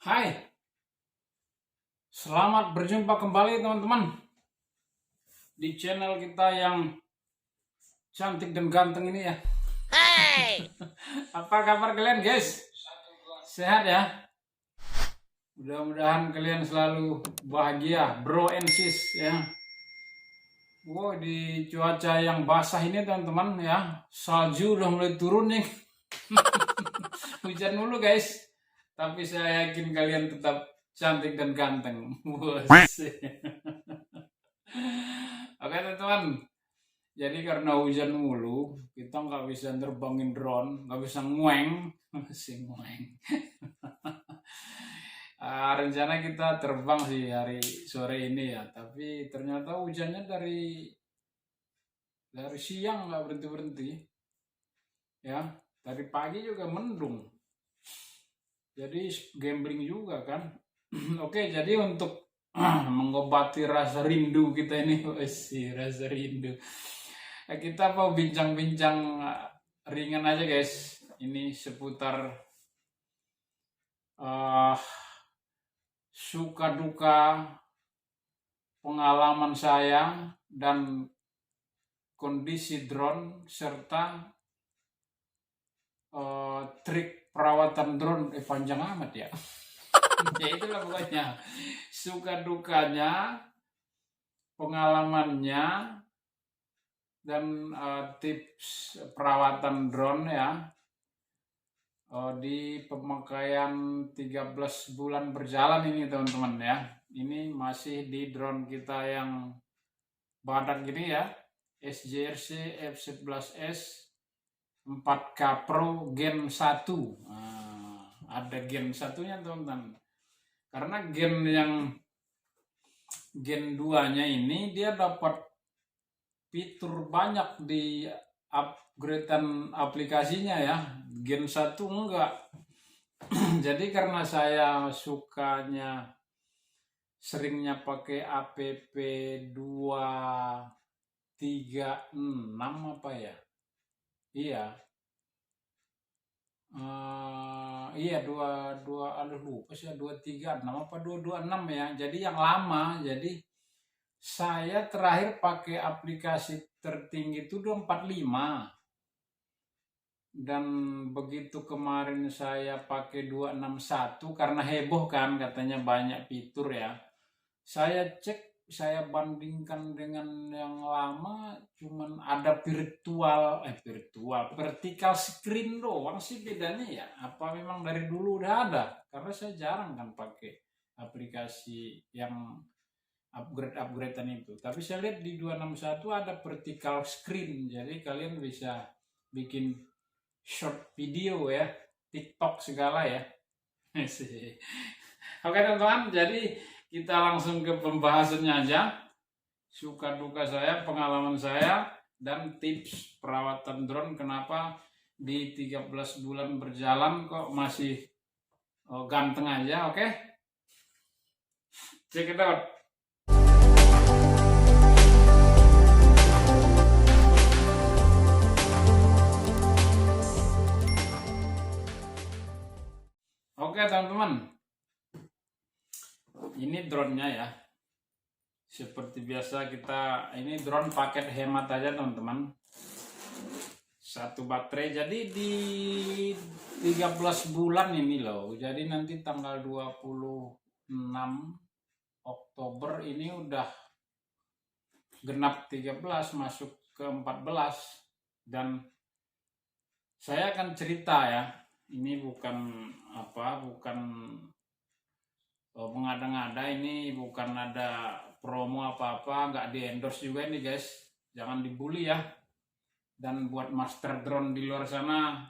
Hai, selamat berjumpa kembali teman-teman di channel kita yang cantik dan ganteng ini ya. Apa kabar kalian guys? Sehat ya? Mudah-mudahan kalian selalu bahagia, bro and sis ya. Wow, di cuaca yang basah ini teman-teman ya, salju udah mulai turun nih. Hujan dulu guys, tapi saya yakin kalian tetap cantik dan ganteng. Oke teman-teman, jadi karena hujan mulu, kita nggak bisa terbangin drone, nggak bisa ngueng, masih ngueng. Rencana kita terbang sih hari sore ini ya, tapi ternyata hujannya dari siang nggak berhenti berhenti, ya dari pagi juga mendung. Jadi gambling juga kan. Oke, jadi untuk mengobati rasa rindu kita ini, sih rasa rindu. Kita mau bincang-bincang ringan aja guys. Ini seputar uh, suka duka pengalaman saya dan kondisi drone serta trik perawatan drone. Panjang amat ya. Ya itulah pokoknya suka dukanya, pengalamannya, dan tips perawatan drone ya di pemakaian 13 bulan berjalan ini teman-teman ya. Ini masih di drone kita yang badak gini ya, SJRC F11S 4K Pro Gen 1. Ada Gen 1-nya teman-teman. Karena Gen 2-nya ini dia dapat fitur banyak di upgradean aplikasinya ya. Gen 1 enggak. Jadi karena saya seringnya pakai app 236 apa ya? Iya. Iya lupa sih 236 apa 226 ya. Jadi yang lama. Jadi saya terakhir pakai aplikasi tertinggi itu 245. Dan begitu kemarin saya pakai 261 karena heboh kan katanya banyak fitur ya. Saya cek, saya bandingkan dengan yang lama cuman ada vertical screen doang sih bedanya ya. Apa memang dari dulu udah ada? Karena saya jarang kan pakai aplikasi yang upgradean itu. Tapi saya lihat di 261 ada vertical screen. Jadi kalian bisa bikin short video ya, TikTok segala ya. Oke teman-teman, jadi kita langsung ke pembahasannya aja. Suka duka saya, pengalaman saya, dan tips perawatan drone. Kenapa di 13 bulan berjalan kok masih ganteng aja. Oke, check it out. Oke teman-teman, ini drone-nya ya. Seperti biasa ini drone paket hemat aja teman-teman. Satu baterai, jadi di 13 bulan ini loh. Jadi nanti tanggal 26 Oktober ini udah genap 13 masuk ke 14. Dan saya akan cerita ya. Ini bukan mengada-ngada, ini bukan ada promo apa-apa, nggak di endorse juga ini guys, jangan dibully ya. Dan buat master drone di luar sana,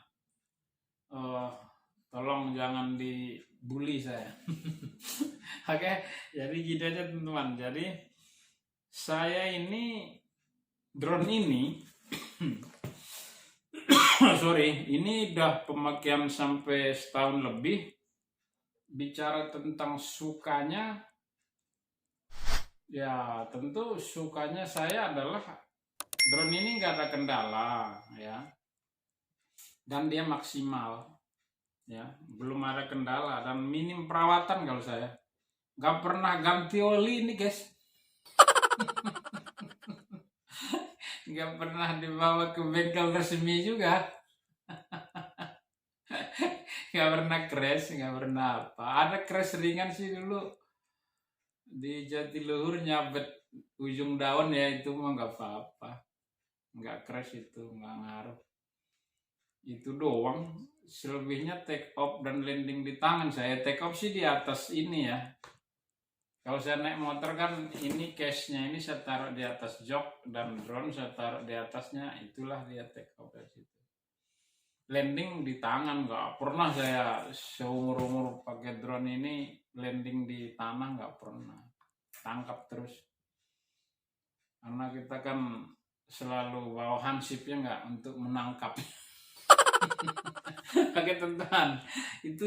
tolong jangan dibully saya. Oke, jadi gini aja teman-teman. Jadi saya ini drone ini ini udah pemakaian sampai setahun lebih. Bicara tentang sukanya, ya tentu sukanya saya adalah drone ini nggak ada kendala ya, dan dia maksimal ya, belum ada kendala dan minim perawatan kalau saya. Nggak pernah ganti oli ini guys. Nggak pernah dibawa ke bengkel resmi juga. Nggak pernah crash, nggak pernah apa. Ada crash ringan sih dulu di Jatiluhur, nyabet ujung daun ya, itu mah nggak apa-apa. Nggak crash, itu nggak ngaruh. Itu doang. Selebihnya take off dan landing di tangan. Saya take off sih di atas ini ya. Kalau saya naik motor kan ini case-nya ini saya taruh di atas jok, dan drone saya taruh di atasnya, itulah dia take off dari situ. Landing di tangan, nggak pernah saya seumur-umur pakai drone ini landing di tanah, nggak pernah. Tangkap terus. Karena kita kan selalu bawa hansipnya nggak untuk menangkap. Pakai teman, itu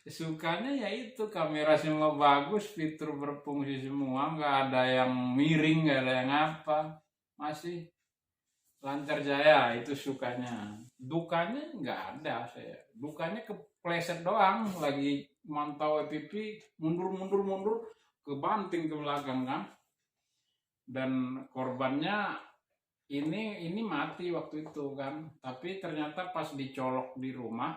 sukanya ya itu kamera semua bagus, fitur berfungsi semua, nggak ada yang miring, nggak ada yang apa, masih lancar jaya, itu sukanya. Dukanya nggak ada saya, dukanya kepleset doang, lagi mantau FPV mundur kebanting ke belakang kan, dan korbannya ini mati waktu itu kan, tapi ternyata pas dicolok di rumah,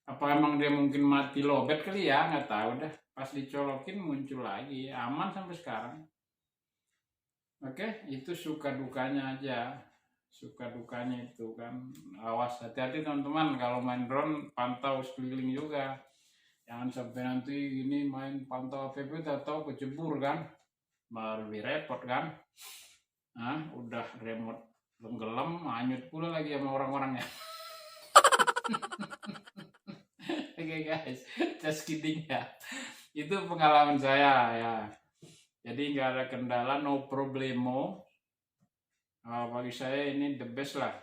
apa emang dia mungkin mati lobet kali ya, nggak tahu dah, pas dicolokin muncul lagi, aman sampai sekarang. Oke, itu suka dukanya aja. Suka dukanya itu kan, awas, hati-hati teman-teman kalau main drone, pantau sekeliling juga, jangan sampai nanti ini main pantau FPV atau kecebur kan, malah lebih repot kan. Nah, udah remote tenggelam, hanyut pula lagi sama orang-orangnya. Oke guys, just kidding ya. Itu pengalaman saya ya. Jadi nggak ada kendala, no problemo. Bagi saya ini the best lah.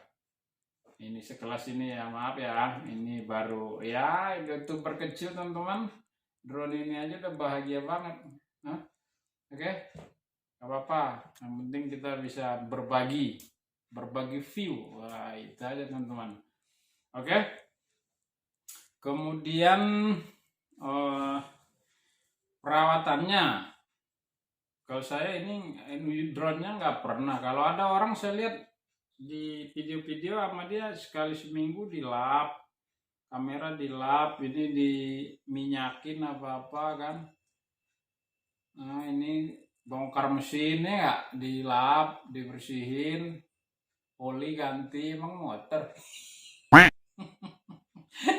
Ini sekelas ini ya, maaf ya. Ini baru ya, YouTuber kecil teman-teman. Drone ini aja udah bahagia banget. Oke? Gak apa-apa, yang penting kita bisa berbagi view. Wah, itu aja teman-teman. Oke? Kemudian perawatannya, kalau saya ini drone-nya nggak pernah. Kalau ada orang saya lihat di video-video sama dia, sekali seminggu dilap, kamera dilap, ini diminyakin apa-apa kan. Nah, ini bongkar mesinnya ya, dilap, dibersihin, oli ganti, emang motor.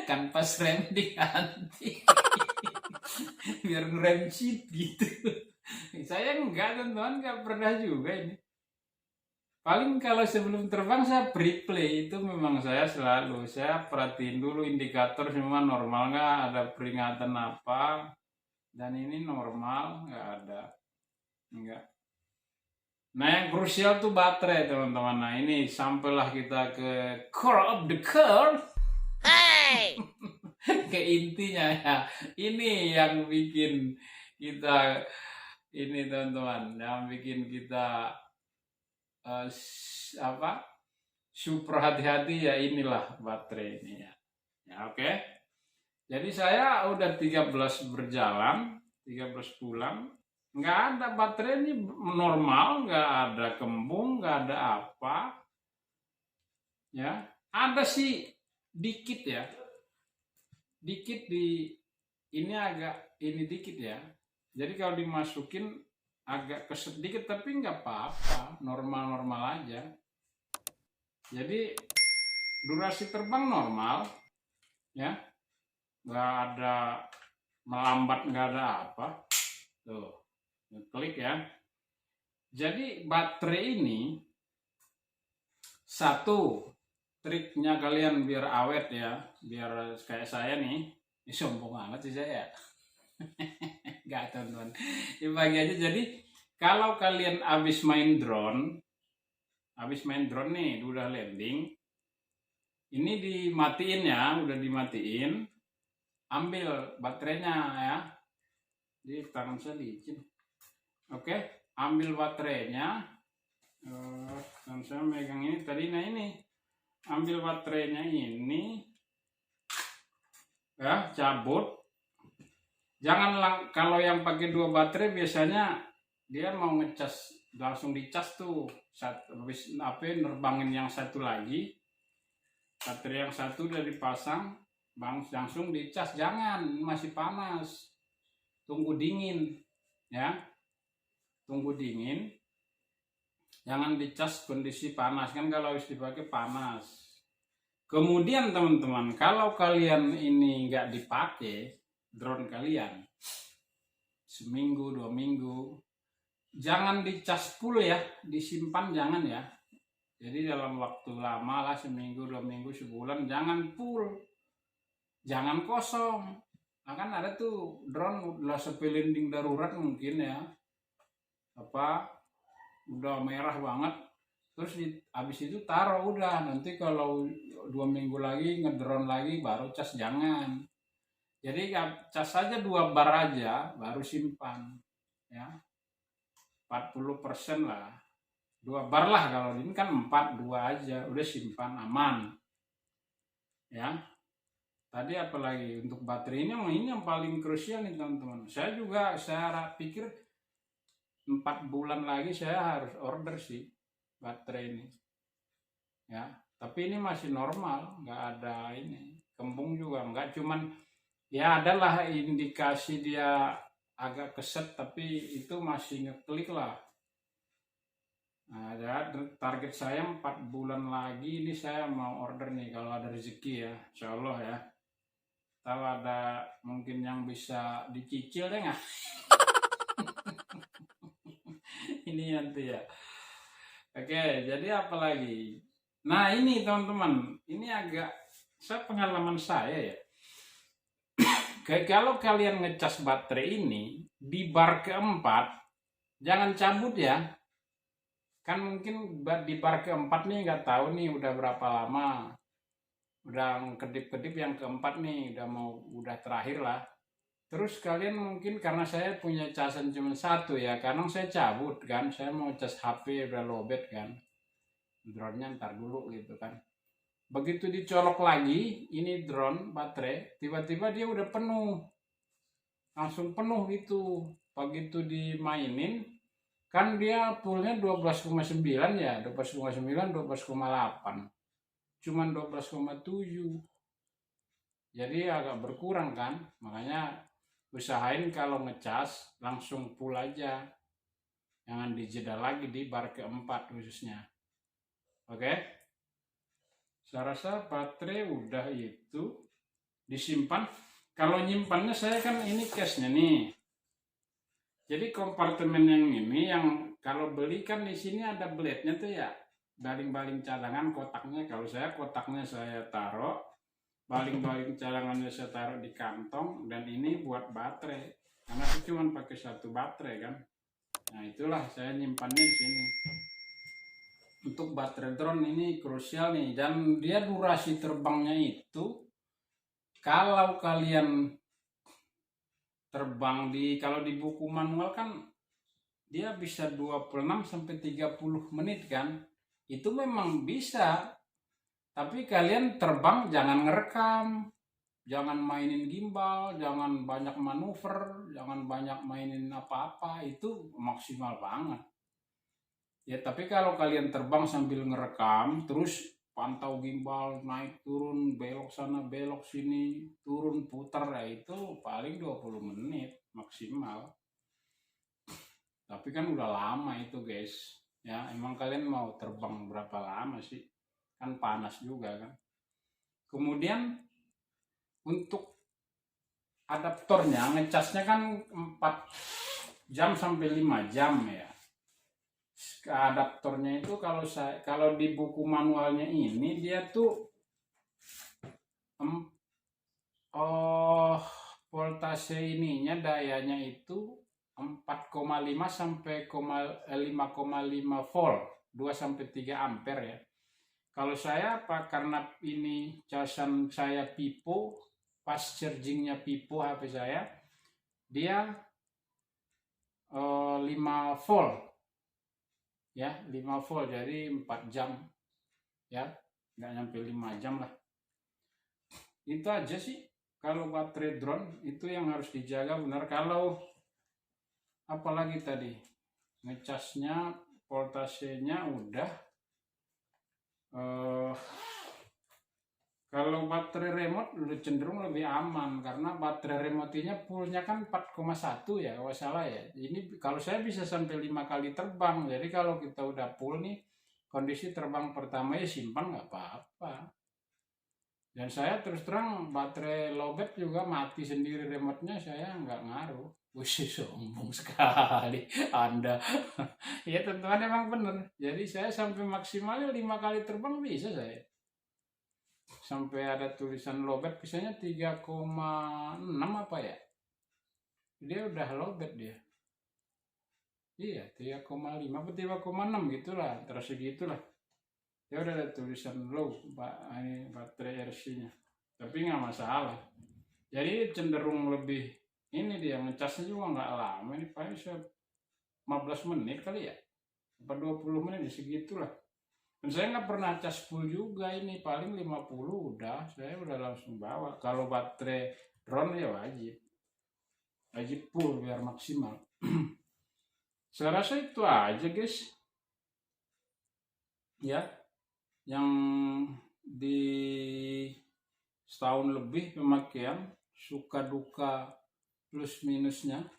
Kan pas rem diganti. Biar ngerem cheat gitu. Saya enggak, teman-teman, enggak pernah juga ini. Paling kalau sebelum terbang saya pre-play, itu memang saya selalu, saya perhatiin dulu indikator semua normal nggak, ada peringatan apa, dan ini normal, nggak ada. Enggak. Nah, yang krusial tuh baterai teman-teman. Nah, ini sampailah kita ke core of the core. Hey! Ke intinya ya. Ini yang bikin kita ini teman-teman, yang bikin kita super hati-hati ya, inilah baterai ini ya. Ya, oke. Jadi saya udah 13 berjalan, 13 bulan. Nggak ada baterai ini normal, nggak ada kembung, nggak ada apa. Ya, ada sih dikit ya. Dikit di ini, agak ini dikit ya. Jadi kalau dimasukin agak keset dikit, tapi nggak apa-apa, normal-normal aja. Jadi durasi terbang normal ya. Nggak ada melambat, nggak ada apa. Tuh. Klik ya. Jadi baterai ini, satu triknya kalian biar awet ya, biar kayak saya nih. Ini sombong banget sih saya. Gak, teman-teman. Ini bagi aja. Jadi kalau kalian habis main drone nih, udah landing, ini dimatiin ya, udah dimatiin. Ambil baterainya ya. Di tangan saya licin. Oke, ambil baterainya. Dan saya megang ini tadi. Nah, ini ambil baterainya ini, ya, cabut. Jangan kalau yang pakai 2 baterai biasanya dia mau ngecas langsung dicas tuh saat habis nerbangin yang satu lagi, baterai yang satu udah dipasang, langsung dicas. Jangan, masih panas, tunggu dingin ya, tunggu dingin, jangan dicas kondisi panas, kan kalau habis dipakai panas. Kemudian teman-teman, kalau kalian ini nggak dipakai drone kalian seminggu 2 minggu, jangan dicas full ya, disimpan jangan ya. Jadi dalam waktu lama lah, seminggu 2 minggu sebulan, jangan full, jangan kosong. Nah, kan ada tuh drone udah sepelinding darurat mungkin ya, apa udah merah banget, terus habis itu taruh udah, nanti kalau 2 minggu lagi ngedrone lagi baru cas. Jangan. Jadi cas saja 2 bar aja baru simpan ya, 40% lah, 2 bar lah. Kalau ini kan 4, 2 aja udah simpan, aman ya. Tadi apalagi untuk baterai ini yang paling krusial nih teman-teman. Saya pikir 4 bulan lagi saya harus order sih baterai ini ya, tapi ini masih normal, nggak ada ini kembung juga, nggak, cuman ya adalah indikasi dia agak keset, tapi itu masih ngeklik lah. Nah, target saya 4 bulan lagi ini saya mau order nih, kalau ada rezeki ya, insya Allah ya. Tahu ada mungkin yang bisa dicicil deh nggak? Ini nanti ya. Oke, jadi apa lagi? Nah ini teman-teman, ini pengalaman saya ya. Kalau kalian ngecas baterai ini di bar keempat, jangan cabut ya. Kan mungkin di bar keempat nih nggak tahu nih udah berapa lama, udah kedip-kedip yang keempat nih, udah terakhir lah. Terus kalian mungkin, karena saya punya casan cuma satu ya, kadang saya cabut kan, saya mau cas HP udah lowbat kan, drone-nya ntar dulu gitu kan. Begitu dicolok lagi ini drone baterai, tiba-tiba dia udah penuh, langsung penuh gitu. Begitu dimainin kan dia fullnya 12,9 ya, 12,9, 12,8, cuman 12,7, jadi agak berkurang kan. Makanya usahain kalau ngecas langsung full aja, jangan dijeda lagi di bar keempat khususnya. Oke, saya rasa baterai udah itu disimpan. Kalau nyimpannya saya kan ini case-nya nih, jadi kompartemen yang ini, yang kalau beli kan di sini ada blade-nya tuh ya, baling-baling cadangan kotaknya. Kalau saya kotaknya saya taruh, baling-baling cadangannya saya taruh di kantong, dan ini buat baterai karena saya cuma pakai 1 baterai kan. Nah itulah saya nyimpannya di sini. Untuk baterai drone ini krusial nih, dan dia durasi terbangnya itu, kalau kalian terbang kalau di buku manual kan dia bisa 26 sampai 30 menit kan, itu memang bisa. Tapi kalian terbang jangan ngerekam, jangan mainin gimbal, jangan banyak manuver, jangan banyak mainin apa-apa, itu maksimal banget ya. Tapi kalau kalian terbang sambil ngerekam, terus pantau gimbal, naik turun, belok sana belok sini, turun putar, ya itu paling 20 menit maksimal. Tapi kan udah lama itu guys ya. Emang kalian mau terbang berapa lama sih, kan panas juga kan. Kemudian untuk adaptornya, ngecasnya kan 4 jam sampai 5 jam ya. Adaptornya itu kalau di buku manualnya ini dia tuh voltase ininya, dayanya itu 4,5 sampai 5,5 volt, 2 sampai 3 ampere ya. Kalau saya karena ini casan saya pipo, pas chargingnya pipo HP saya, dia 5 volt ya, 5 volt, jadi 4 jam ya, nggak nyampe 5 jam lah. Itu aja sih kalau baterai drone itu yang harus dijaga benar. Kalau apalagi tadi ngecasnya, voltasenya udah. Kalau baterai remote udah cenderung lebih aman karena baterai remote-nya fullnya kan 4,1 ya kalau salah ya. Ini kalau saya bisa sampai 5 kali terbang. Jadi kalau kita udah full nih, kondisi terbang pertama ya simpan nggak apa-apa. Dan saya terus terang baterai lowbat juga mati sendiri remote-nya, saya nggak ngaruh. Wih, sombong sekali Anda. Ya teman-teman emang bener. Jadi saya sampai maksimalnya 5 kali terbang bisa saya. Sampai ada tulisan lowbat, misalnya 3,6 apa ya. Dia udah lowbat dia. Iya, 3,5 atau 3,6 gitulah, antara segitulah. Ya udah ada tulisan low, ini baterai RC-nya. Tapi nggak masalah. Jadi cenderung lebih ini dia ngecasnya juga nggak lama, ini paling 15 menit kali ya, apa 20 menit segitulah. Dan saya nggak pernah cas full juga, ini paling 50 udah, saya udah langsung bawa. Kalau baterai drone ya wajib full biar maksimal. Saya rasa itu aja guys ya, yang di setahun lebih pemakaian, suka duka plus minusnya.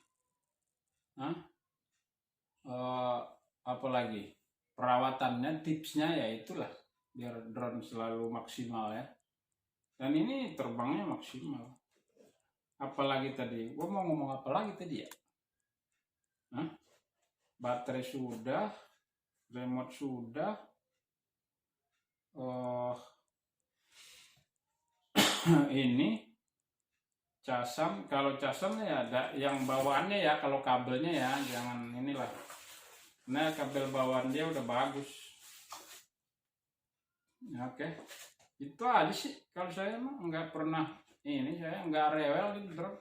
Apalagi perawatannya, tipsnya ya itulah biar drone selalu maksimal ya. Dan ini terbangnya maksimal. Apalagi tadi, gua mau ngomong apa lagi tadi ya? Baterai sudah, remote sudah, ini casan. Kalau casan ya ada yang bawaannya ya, kalau kabelnya ya jangan inilah. Nah, kabel bawaan dia udah bagus. Oke. Itu aja sih. Kalau saya mah nggak pernah ini, saya nggak rewel di drone.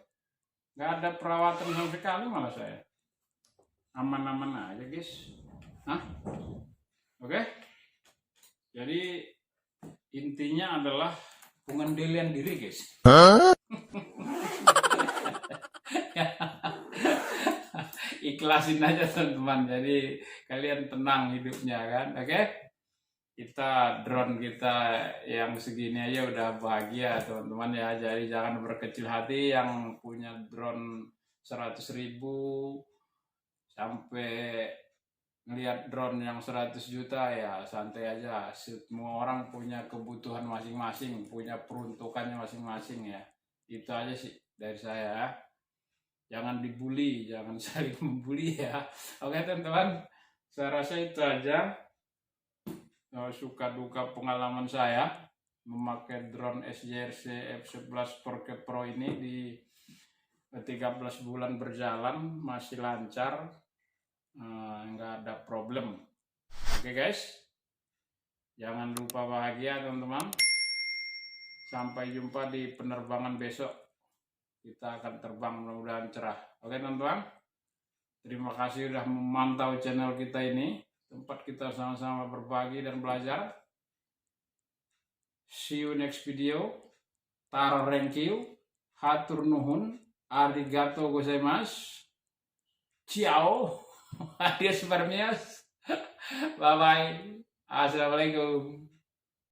Nggak ada perawatan sama sekali malah saya. Aman-aman aja guys. Oke. Jadi intinya adalah pengendalian diri guys. Ikhlasin aja teman-teman, jadi kalian tenang hidupnya kan. Oke, kita drone kita yang segini aja udah bahagia teman-teman ya. Jadi jangan berkecil hati yang punya drone 100.000 sampai ngelihat drone yang 100 juta ya santai aja. Semua orang punya kebutuhan masing-masing, punya peruntukannya masing-masing ya. Itu aja sih dari saya. Jangan dibully, jangan saling membuli ya. Oke teman-teman, saya rasa itu aja suka duka pengalaman saya memakai drone SJRC F11 4K Pro ini di 13 bulan berjalan, masih lancar, nggak ada problem. Oke guys, jangan lupa bahagia teman-teman. Sampai jumpa di penerbangan besok. Kita akan terbang mudah-mudahan cerah. Oke teman-teman, terima kasih sudah memantau channel kita ini, tempat kita sama-sama berbagi dan belajar. See you next video. Taro renkyu, hatur nuhun, arigato gozaimasu, ciao, adios permias, bye bye, assalamualaikum.